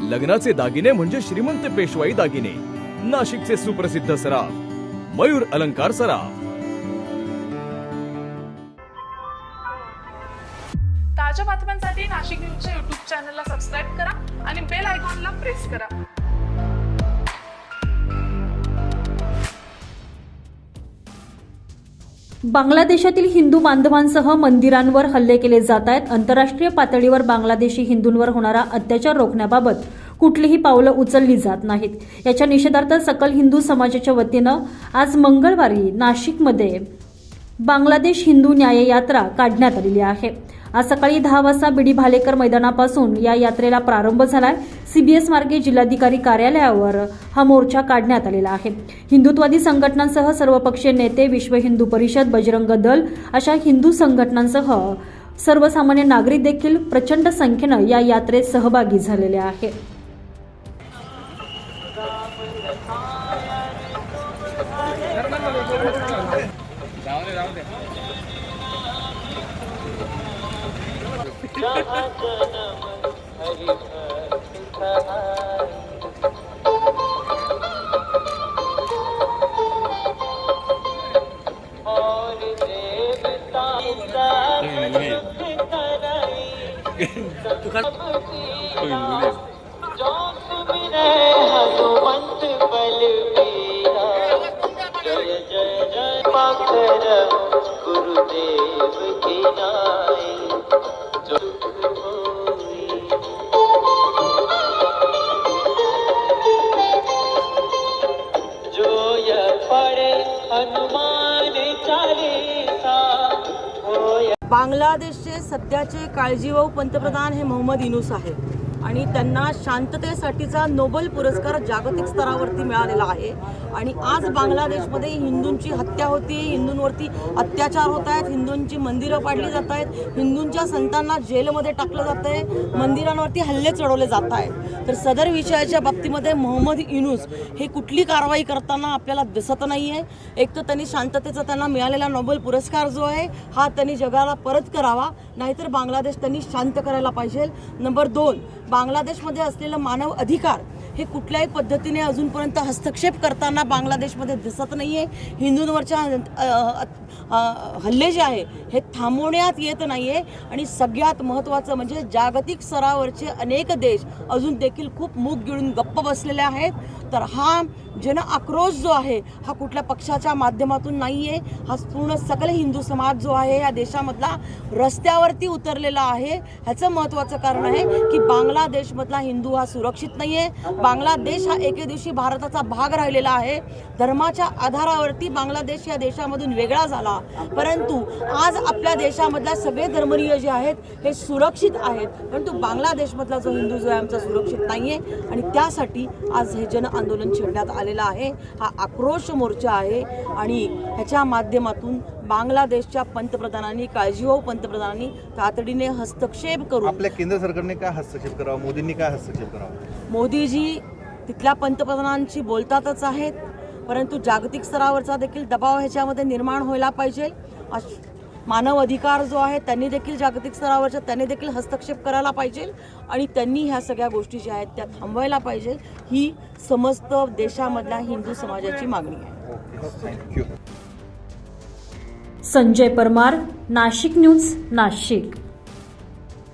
लग्नाचे दागिने म्हणजे श्रीमंत पेशवाई दागिने, नाशिकचे सुप्रसिद्ध सराफ मयूर अलंकार सराफ। ताज्या बातम्यांसाठी नाशिक न्यूजच्या YouTube चॅनलला सबस्क्राईब करा आणि बेल आयकॉनला प्रेस करा। बांगलादेशातील हिंदू बांधवांसह मंदिरांवर हल्ले केले जात आहेत। आंतरराष्ट्रीय पातळीवर बांगलादेशी हिंदूंवर होणारा अत्याचार रोखण्याबाबत कुठलीही पावलं उचलली जात नाहीत। याच्या निषेधार्थ सकल हिंदू समाजाच्या वतीनं आज मंगळवारी नाशिकमध्ये बांगलादेश हिंदू न्याय यात्रा काढण्यात आलेली आहे। आज सकाळी 10 वाजता बीडी भालेकर मैदानापासून या यात्रेला प्रारंभ झालाय। CBS मार्गे जिल्हाधिकारी कार्यालयावर हा मोर्चा काढण्यात आलेला आहे। हिंदुत्वादी संघटनांसह सर्वपक्षीय नेते, विश्व हिंदू परिषद, बजरंग दल अशा हिंदू संघटनांसह सर्वसामान्य नागरिक देखील प्रचंड संख्येनं या यात्रेत सहभागी झालेले आहेत। बांगलादेशचे सध्याचे काळजीवाहू पंतप्रधान हे मोहम्मद युनूस आहे आणि त्यांना शांततेसाठीचा नोबेल पुरस्कार जागतिक स्तरावरती मिळालेला आहे। आणि आज बांगलादेशमध्ये हिंदूंची हत्या होती, हिंदूंवरती अत्याचार होत आहेत, हिंदूंची मंदिरं पाडली जात आहेत, हिंदूंच्या संतांना जेलमध्ये टाकलं जात आहे, मंदिरांवरती हल्ले चढवले जात आहेत। तर सदर विषयाच्या बाबतीमध्ये मोहम्मद युनूस हे कुठली कारवाई करताना आपल्याला दिसत नाही आहे। एक तर त्यांनी शांततेचा त्यांना मिळालेला नोबेल पुरस्कार जो आहे हा त्यांनी जगाला परत करावा, नाहीतर बांगलादेश त्यांनी शांत करायला पाहिजे। नंबर 2, बांगलादेशमध्ये असलेलं मानव अधिकार हे कुठल्याही पद्धतीने अजूनपर्यंत हस्तक्षेप करताना बांगलादेशमध्ये दिसत नाही आहे। हिंदूंवरच्या हल्ले जे आहे हे थांबवण्यात येत नाही आहे। आणि सगळ्यात महत्त्वाचं म्हणजे जागतिक स्तरावरचे अनेक देश अजून देखील खूप मूग गिळून गप्प बसलेले आहेत। तर हा जन आक्रोश जो आहे हा कुठल्या पक्षाच्या माध्यमातून नाही आहे, हा पूर्ण सकल हिंदू समाज जो आहे या देशामधला रस्त्यावरती उतरलेला आहे। ह्याचं महत्त्वाचं कारण आहे की बांगलादेशमधला हिंदू हा सुरक्षित नाही आहे। बांगलादेश हा एके दिवशी भारताचा भाग राहिलेला आहे। धर्माच्या आधारावरती बांगलादेश या देशामधून वेगळा झाला, परंतु आज आपल्या देशामधल्या सगळे धर्मनीय जे आहेत हे सुरक्षित आहेत, परंतु बांगलादेशमधला जो हिंदू जो आहे आमचा सुरक्षित नाही आहे। आणि त्यासाठी आज हे जन आंदोलन छेडण्यात आलेलं आहे। हा आक्रोश मोर्चा आहे आणि ह्याच्या माध्यमातून बांगलादेशच्या पंतप्रधानांनी, काळजीवाहू पंतप्रधानांनी तातडीने हस्तक्षेप करून आपल्या केंद्र सरकारने काय हस्तक्षेप करावा, मोदींनी काय हस्तक्षेप करावा? मोदीजी तिथल्या पंतप्रधानांशी बोलतातच आहेत, परंतु जागतिक स्तरावरचा देखील दबाव ह्याच्यामध्ये निर्माण व्हायला पाहिजे। मानव अधिकार जो आहे त्यांनी देखील जागतिक स्तरावरच्या त्यांनी देखील हस्तक्षेप करायला पाहिजे आणि त्यांनी ह्या सगळ्या गोष्टी ज्या आहेत त्या थांबवायला पाहिजे, ही समस्त देशामधल्या हिंदू समाजाची मागणी आहे। थँक्यू। संजय परमार, नाशिक न्यूज, नाशिक।